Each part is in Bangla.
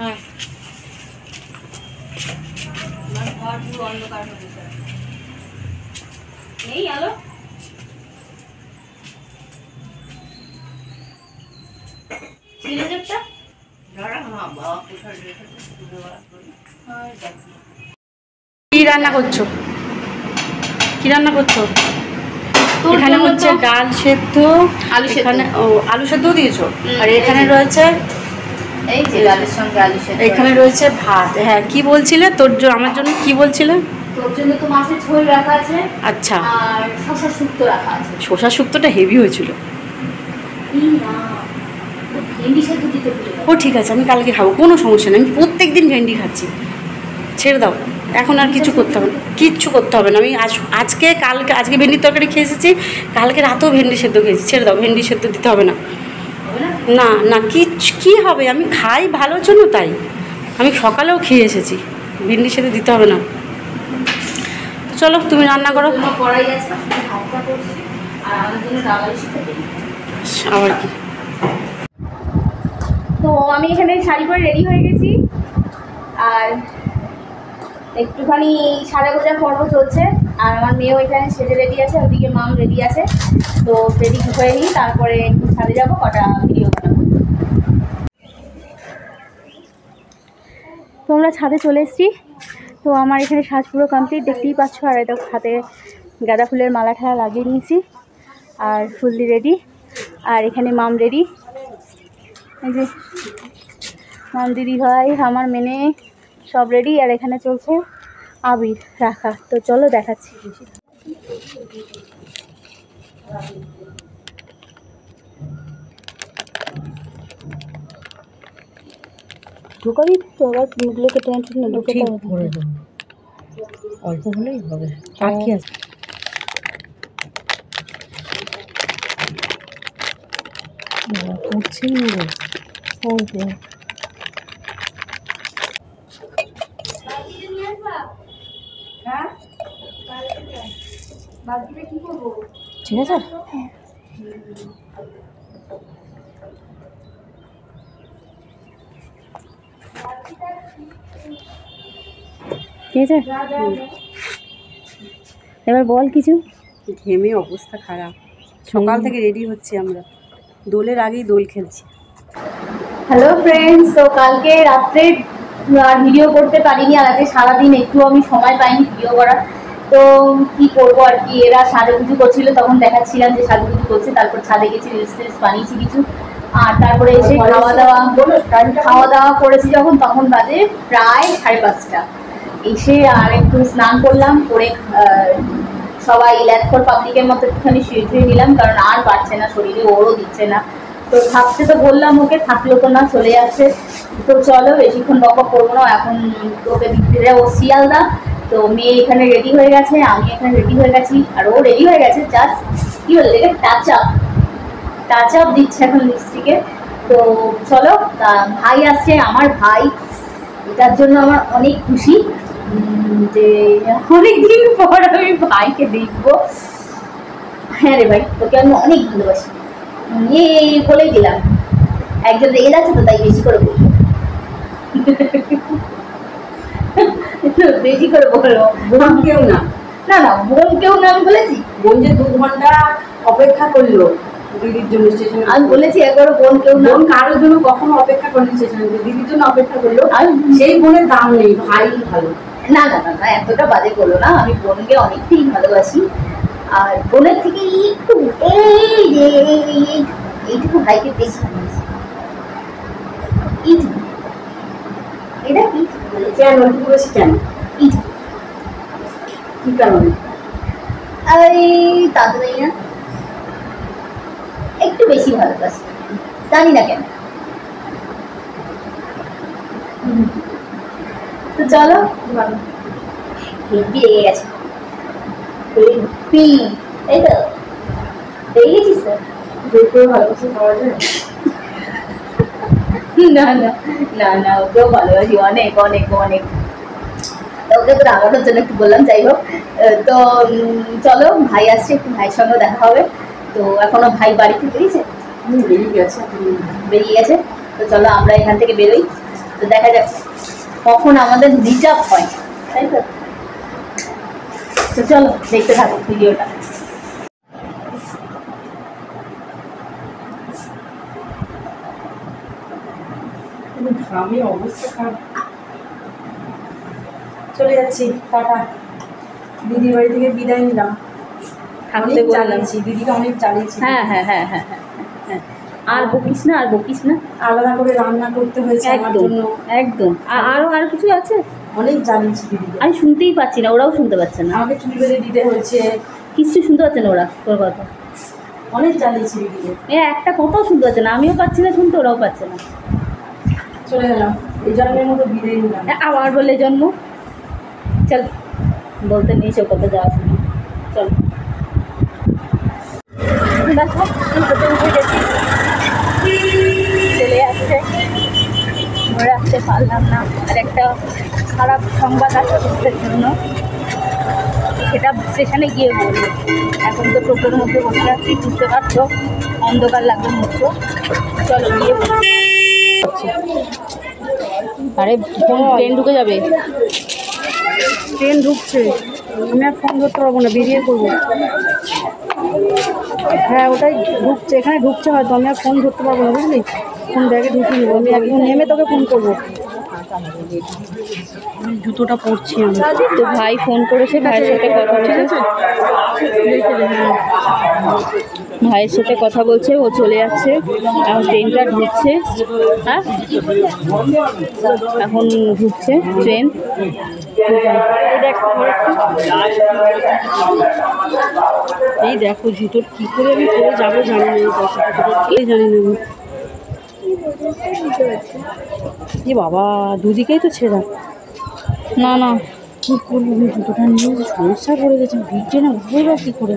হ্যাঁ নেই আলো ছিল একটা কি রান্না করছো? কি রান্না করছো? এখানে হচ্ছে ডাল সেদ্ধ, এখানে আলু সেদ্ধ দিয়েছো, আর এখানে রয়েছে এই যে ডালের সঙ্গে আলু সেদ্ধ, এখানে রয়েছে ভাত। হ্যাঁ কি বলছিলে তোর আমার জন্য? কি বলছিলে? তোর জন্য তো মাছের ঝোল রাখা আছে। আচ্ছা, আর শসা শুক্তো রাখা আছে। শসা শুক্তোটা হেভি হয়েছিল। ও ঠিক আছে, আমি কালকে খাবো, কোনো সমস্যা নেই। আমি প্রত্যেক দিন ভেন্ডি খাচ্ছি, ছেড়ে দাও। এখন আর কিছু করতে হবে না, কিচ্ছু করতে হবে না। আমি আজকে ভেন্ডির তরকারি খেয়ে এসেছি, কালকে রাতেও ভেন্ডি সেদ্ধ খেয়েছি। ছেড়ে দাও, ভেন্ডি সেদ্ধ দিতে হবে না। না না, কী হবে, আমি খাই ভালোর জন্য, তাই আমি সকালেও খেয়ে এসেছি। ভেন্ডি সেদ্ধ দিতে হবে না। চলো তুমি রান্না করো। আবার কি, তো আমি এখানে শাড়ি পরে রেডি হয়ে গেছি, আর একটুখানি সাজা গোজা পর্ব চলছে, আর আমার মেয়েও এখানে সেজে রেডি আছে, ওদিকে মাম রেডি আছে। তো রেডি হয়ে নিই, তারপরে একটু ছাদে যাবো, কটা ভিডিও বানাবো। তো আমরা ছাদে চলে এসেছি। তো আমার এখানে সাজ পুরো কমপ্লিট, দেখতেই পাচ্ছ। আর এটা হাতে গাঁদা ফুলের মালা ঠালা লাগিয়ে নিয়েছি, আর ফুললি রেডি। আর এখানে মাম রেডি, এই যে মাম, দিদি ভাই, আমার মেনে সব রেডি। আর এখানে চলছে আবির রাখা। তো চলো দেখাচ্ছি। ঢুকাবি তো, আবার মুখগুলোকে টেনে টেনে ঢুকে অল্প হলেই হবে। আর কি আছে? করছি ঠিক আছে। ঠিক আছে, এবার বল কিছু। ঘেমে অবস্থা খারাপ, সকাল থেকে রেডি হচ্ছি আমরা, দোলের আগেই দোল খেলছি। হ্যালো ফ্রেন্ডস, তো কালকে রাত্রে আর ভিডিও করতে পারিনি, আর আজকে সারাদিন একটু আমি সময় পাইনি ভিডিও করার। তো কি করবো আর কি, এরা সাজুগুজু করছিল, তখন দেখাচ্ছিলাম যে সাজুগুজু করছে। তারপর ছাদে গেছি, রিলস টিলস বানিয়েছি কিছু, আর তারপরে এসে খাওয়া দাওয়া করেছি যখন, তখন বাজে প্রায় 5:30। এসে আর একটু স্নান করলাম, করে সবাই ল্যাথখোর পাবলিকের মতো একটুখানি শুয়ে শুয়ে নিলাম, কারণ আর পারছে না, শরীরে ওরও দিচ্ছে না। তো থাকতে তো বললাম ওকে, থাকলো তো না, চলে যাচ্ছে। তো চলো বেশিক্ষণ বকবক করবো না, এখন ওকে দিতে যায়, ও শিয়ালদা। তো মেয়ে এখানে রেডি হয়ে গেছে, আমি এখানে রেডি হয়ে গেছি, আর ও রেডি হয়ে গেছে। জাস্ট কি বলে দেখে টাচ আপ দিচ্ছে এখন লিপস্টিকে। তো চলো, ভাই আসছে, আমার ভাই, এটার জন্য আমার অনেক খুশি যে অনেকদিন পর আমি ভাইকে দেখবো। হ্যাঁ রে ভাই, তোকে আমি অনেক ভালোবাসি, এই বলেই দিলাম। একজন রেগে যাচ্ছে তো, তাই বেশি করে বলবো, বেশি করে বলবো। বোন কেউ না, না না, বোন কেউ না, আমি বলেছি। বোন যে 2 ঘন্টা অপেক্ষা করলো দিদির জন্য স্টেশনে, আমি বলেছি একবারও বোন কেউ না। বোন কারোর জন্য কখনো অপেক্ষা করেনি স্টেশনে, দিদির জন্য অপেক্ষা করলো। আর সেই বোনের দাম নেই, ভাই ভালো। না না না না, এতটা বাজে করলো না, আমি বোনকে অনেকটাই ভালোবাসি। আর বোনের থেকে একটু এইটুকু ভাইকে বেশি ভালোবাসি। এইটুকু, এটা কি কেন একটু বেশি, কেন এইটুকু, কি কারণে? তা তো নেই না, একটু বেশি ভালোবাসি, জানি না কেন। তো চলো, হেব্বি রেগে গেছে, হেব্বি, তাই তো রেগে গেছিস স্যার? জোর করে ভালোবাসি পাওয়া যায়? না না না না, ওকেও ভালোবাসি অনেক অনেক অনেক। ওকে তো রাগানোর জন্য একটু বললাম, যাই হোক। তো চলো, ভাই আসছে, একটু ভাইয়ের সঙ্গে দেখা হবে। তো এখনো ভাই বাড়িতে বেরিয়েছে, বেরিয়ে গেছে। তো চলো আমরা এখান থেকে বেরোই। তো দেখা যাক কখন আমাদের রিজার্ভ হয়, তাই তো? তো চলো দেখতে থাকো ভিডিওটা। ঘামে অবস্থা খারাপ। চলে যাচ্ছি, টাটা। দিদির বাড়ি থেকে বিদায় নিলাম। থাকতে বললাম, দিদিকে অনেক জ্বালিয়েছি। হ্যাঁ হ্যাঁ হ্যাঁ হ্যাঁ হ্যাঁ, আর বকিস না, আর বকিস না। আলাদা করে রান্না করতে হয়েছে আমার জন্য। একদম। আর কিছু আছে? অনেক জ্বালিয়েছি দিদিকে। আমি শুনতেই পাচ্ছি না, ওরাও শুনতে পাচ্ছে না। আমাকে চুল বেঁধে দিতে হয়েছে। কিচ্ছু শুনতে পাচ্ছে না ওরা তোর কথা। অনেক জ্বালিয়েছি দিদিকে। একটা কথাও শুনতে পাচ্ছে না, আমিও পাচ্ছি না শুনতে, ওরাও পাচ্ছে না। চলে গেলাম, এই জন্মের মতো বিদায় নিলাম। আবার বলে জন্ম। চল, বলতে নেই সে কথা, যাওয়া শুনি। চল দেখো চলে আসছে, ধরে আসতে পারলাম না। আর একটা খারাপ সংবাদ আছে ওদের জন্য, সেটা স্টেশনে গিয়ে বলবো। এখন তো টোটোর মধ্যে বসে আছি, বুঝতে পারছো অন্ধকার লাগবে মুখো। চলো গিয়ে বলছি। আরে ট্রেন ঢুকে যাবে। ট্রেন ঢুকছে, আমি আর ফোন ধরতে পারবো না, বেরিয়ে করবো। হ্যাঁ ওটাই ঢুকছে, এখানে ঢুকছে হয়তো, আমি আর ফোন ধরতে পারবো না, বুঝলি? ফোন ব্যাগে ঢুকিয়ে নেবো, আমি একদম নেমে তোকে ফোন করবো। জুতোটা পরছি আমি। তো ভাই ফোন করেছে, ভাইয়ের সাথে কথা বলছে। ভাইয়ের সাথে কথা বলছে, ও চলে যাচ্ছে। এখন ট্রেনটা ঢুকছে। হ্যাঁ এখন ঢুকছে ট্রেন। এই দেখো জুতোর কী করে আমি পরে যাবো জানি না, এই জানি না আমি। এ বাবা, দুদিকেই তো ছেঁড়া। না না, কী করবো আমি, জুতোটা নিয়ে সমস্যা পড়ে গেছে, ভিড়ছে না, উঠবে বা কী করে?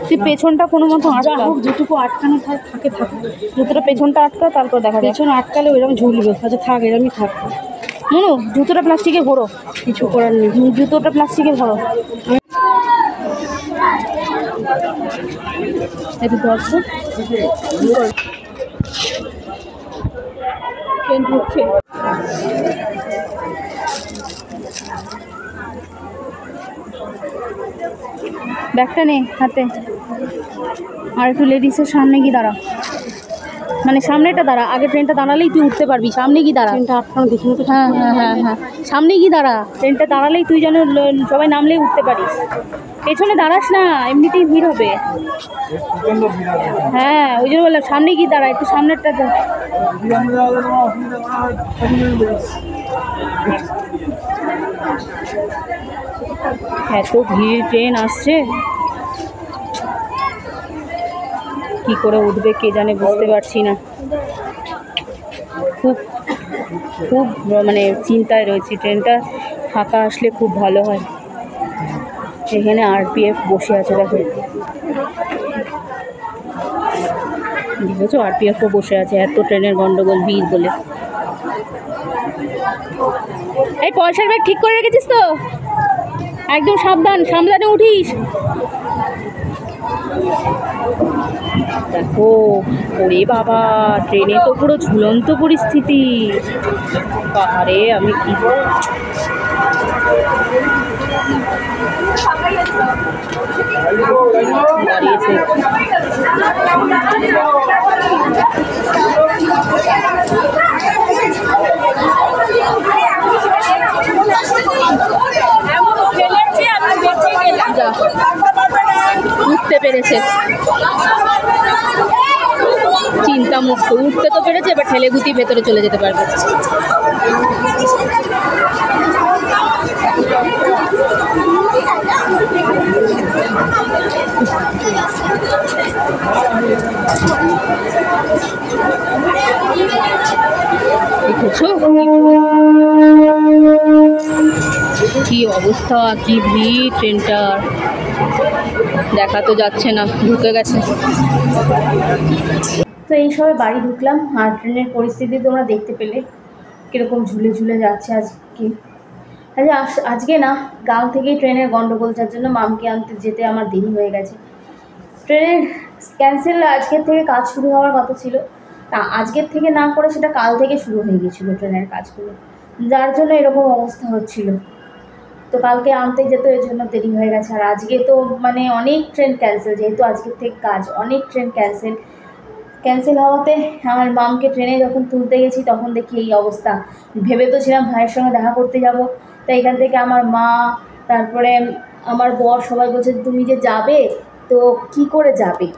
তুই পেছনটা কোনো মতো আটকা, যেটুকু আটকানো থাকে থাকে। জুতোটা পেছনটা আটকা, তারপর দেখা যায়। পেছনে আটকালে ওইরকম ঝুলবে। আচ্ছা থাক, এরমই থাক। মনু, জুতোটা প্লাস্টিকে ভরো। কিছু করার নেই, জুতোটা প্লাস্টিকে ভরো। একটু ধরছো, ট্রেন ঢুকছে। ব্যাগটা নে হাতে, আর একটু লেডিসের সামনে গিয়ে দাঁড়া, মানে সামনেটা দাঁড়া। আগে ট্রেনটা দাঁড়ালেই তুই উঠতে পারবি, সামনে গিয়ে দাঁড়া। ট্রেনটা আটকানো দেখি না তো। হ্যাঁ হ্যাঁ হ্যাঁ হ্যাঁ, সামনে গিয়ে দাঁড়া। ট্রেনটা দাঁড়ালেই তুই যেন সবাই নামলেই উঠতে পারিস। পেছনে দাঁড়াস না, এমনিতেই ভিড় হবে। হ্যাঁ ওই জন্য বললাম সামনে গিয়ে দাঁড়া, একটু সামনেরটা যা। এত ভিড়, ট্রেন আসছে, কি করে উঠবে কে জানে, বুঝতে পারছি না। খুব খুব মানে চিন্তায় রয়েছি। ট্রেনটা ফাঁকা আসলে খুব ভালো হয়। এখানে আরপিএফ বসে আছে, দেখো দেখেছো, আরপিএফও বসে আছে। এত ট্রেনের গন্ডগোল, ভিড় বলে। এই পয়সার ব্যাগ ঠিক করে রেখেছিস তো? একদম সাবধান, সামলানে উঠিস। দেখো, ওরে বাবা, ট্রেনে তো পুরো ঝুলন্ত পরিস্থিতি। পাহাড়ে আমি কি দাঁড়িয়েছে। উঠতে পেরেছে, চিন্তা মুক্ত, উঠতে তো পেরেছে। এবার ঠেলে গুতি ভেতরে চলে যেতে পারবে। দেখেছো কি অবস্থা, কি ভিড় ট্রেনটার, দেখা তো যাচ্ছে না, ঢুকে গেছে। তো এই সময় বাড়ি ঢুকলাম, আর ট্রেনের পরিস্থিতি তোমরা দেখতে পেলে কীরকম ঝুলে ঝুলে যাচ্ছে আজকে। আজকে না, গাঁও থেকেই ট্রেনের গন্ডগোল, যার জন্য মামকে আনতে যেতে আমার দেরি হয়ে গেছে। ট্রেনের ক্যান্সেল, আজকের থেকে কাজ শুরু হওয়ার কথা ছিল, তা আজকের থেকে না করে সেটা কাল থেকে শুরু হয়ে গেছিলো ট্রেনের কাজগুলো, যার জন্য এরকম অবস্থা হচ্ছিল। তো কালকে আনতে যেত, এর জন্য দেরি হয়ে গেছে। আর আজকে তো মানে অনেক ট্রেন ক্যান্সেল, যেহেতু আজকের থেকে কাজ, অনেক ট্রেন ক্যান্সেল। ক্যান্সেল হওয়াতে আমার মামকে ট্রেনে যখন তুলতে গেছি তখন দেখি এই অবস্থা। ভেবে তো ছিলাম ভাইয়ের সঙ্গে দেখা করতে যাব, তাই এখান থেকে আমার মা, তারপরে আমার বর সবাই বলছে তুমি যে যাবে তো কি করে যাবে,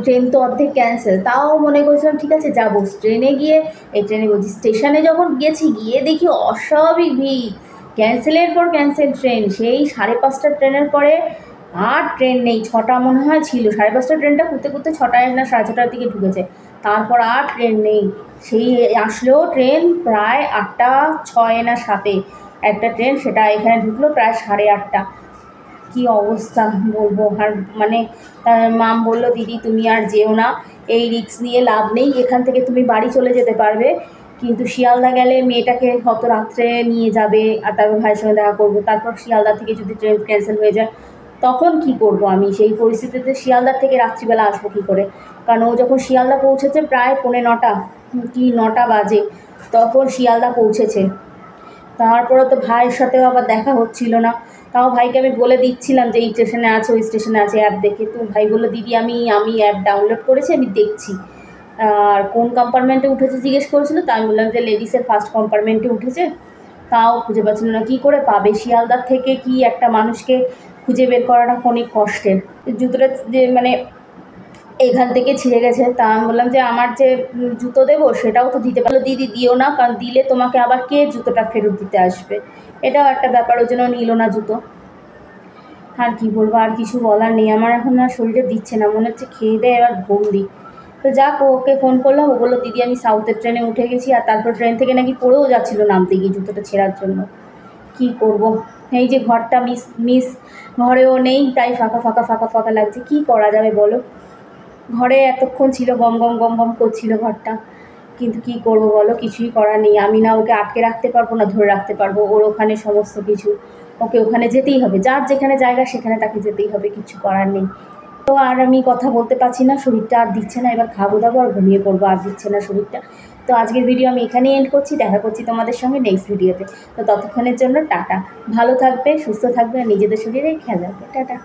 ট্রেন তো অর্ধেক ক্যান্সেল। তাও মনে করছিলাম ঠিক আছে যাবো। ট্রেনে গিয়ে, এই ট্রেনে বলছি স্টেশনে যখন গেছি, গিয়ে দেখি অস্বাভাবিক ভিড়, ক্যান্সেলের পর ক্যান্সেল ট্রেন। সেই 5:30টার ট্রেনের পরে আর ট্রেন নেই। 6টা মনে হয় ছিল, 5:30টার ট্রেনটা করতে করতে 6টায় না 6:30টার দিকে ঢুকেছে, তারপর আর ট্রেন নেই। সেই আসলেও ট্রেন প্রায় 8টা 6 না 7-এ একটা ট্রেন, সেটা এখানে ঢুকলো প্রায় 8:30। কি অবস্থা বলবো। আর মানে মাম বলল দিদি তুমি আর যেও না, এই রিস্ক নিয়ে লাভ নেই, এখান থেকে তুমি বাড়ি চলে যেতে পারবে, কিন্তু শিয়ালদা গেলে মেয়েটাকে কত রাত্রে নিয়ে যাবে, আর তারপর ভাইয়ের সঙ্গে দেখা করবো, তারপর শিয়ালদা থেকে যদি ট্রেন ক্যান্সেল হয়ে যায় তখন কি করব আমি। সেই পরিস্থিতিতে শিয়ালদার থেকে রাত্রিবেলা আসবো কী করে, কারণ ও যখন শিয়ালদা পৌঁছেছে প্রায় 9:45 কি 9টা বাজে, তখন শিয়ালদা পৌঁছেছে। তারপরে তো ভাইয়ের সাথেও আবার দেখা হচ্ছিল না। তাও ভাইকে আমি বলে দিচ্ছিলাম যে এই স্টেশনে আছে, ওই স্টেশনে আছে অ্যাপ দেখে। তো ভাই বললো দিদি আমি অ্যাপ ডাউনলোড করেছি, আমি দেখছি। আর কোন কম্পার্টমেন্টে উঠেছে জিজ্ঞেস করেছিল, তা আমি বললাম যে লেডিসের ফার্স্ট কম্পার্টমেন্টে উঠেছে। তাও খুঁজে পাচ্ছিল না, কী করে পাবে, শিয়ালদার থেকে কি একটা মানুষকে খুঁজে বের করাটা অনেক কষ্টের। জুতোটা যে মানে এখান থেকে ছিঁড়ে গেছে, তা আমি বললাম যে আমার যে জুতো দেবো সেটাও তো দিতে পারলো। দিদি দিও না, কারণ দিলে তোমাকে আবার কে জুতোটা ফেরত দিতে আসবে, এটাও একটা ব্যাপার, ওই জন্য নিল না জুতো। আর কি বলবো, আর কিছু বলার নেই। আমার এখন আর শরীরে দিচ্ছে না, মনে হচ্ছে খেয়ে দেয় এবার ঘুম দিই। তো যাক, ওকে ফোন করলাম, ও বললো দিদি আমি সাউথের ট্রেনে উঠে গেছি। আর তারপর ট্রেন থেকে নাকি পড়েও যাচ্ছিলো নামতে গিয়ে জুতোটা ছেঁড়ার জন্য। কি করব, এই যে ঘরটা মিস ঘরেও নেই, তাই ফাঁকা ফাঁকা ফাঁকা ফাঁকা লাগছে। কি করা যাবে বলো, ঘরে এতক্ষণ ছিল, গম গম গম গম করছিল ঘরটা, কিন্তু কি করব বলো, কিছুই করার নেই। আমি না ওকে আটকে রাখতে পারবো না ধরে রাখতে পারবো, ওর ওখানে সমস্ত কিছু, ওকে ওখানে যেতেই হবে, যার যেখানে জায়গা সেখানে তাকে যেতেই হবে, কিছু করার নেই। তো আর আমি কথা বলতে পারছি না, শরীরটা আর দিচ্ছে না, এবার খাবো দাবো আর ঘুমিয়ে পড়বো, আর দিচ্ছে না শরীরটা। তো আজকের ভিডিও আমি এখানেই এন্ড করছি, দেখা করছি তোমাদের সঙ্গে নেক্সট ভিডিওতে। তো ততক্ষণের জন্য টাটা, ভালো থাকবে, সুস্থ থাকবে, আর নিজেদের শরীরে খেয়াল রাখবে। টাটা।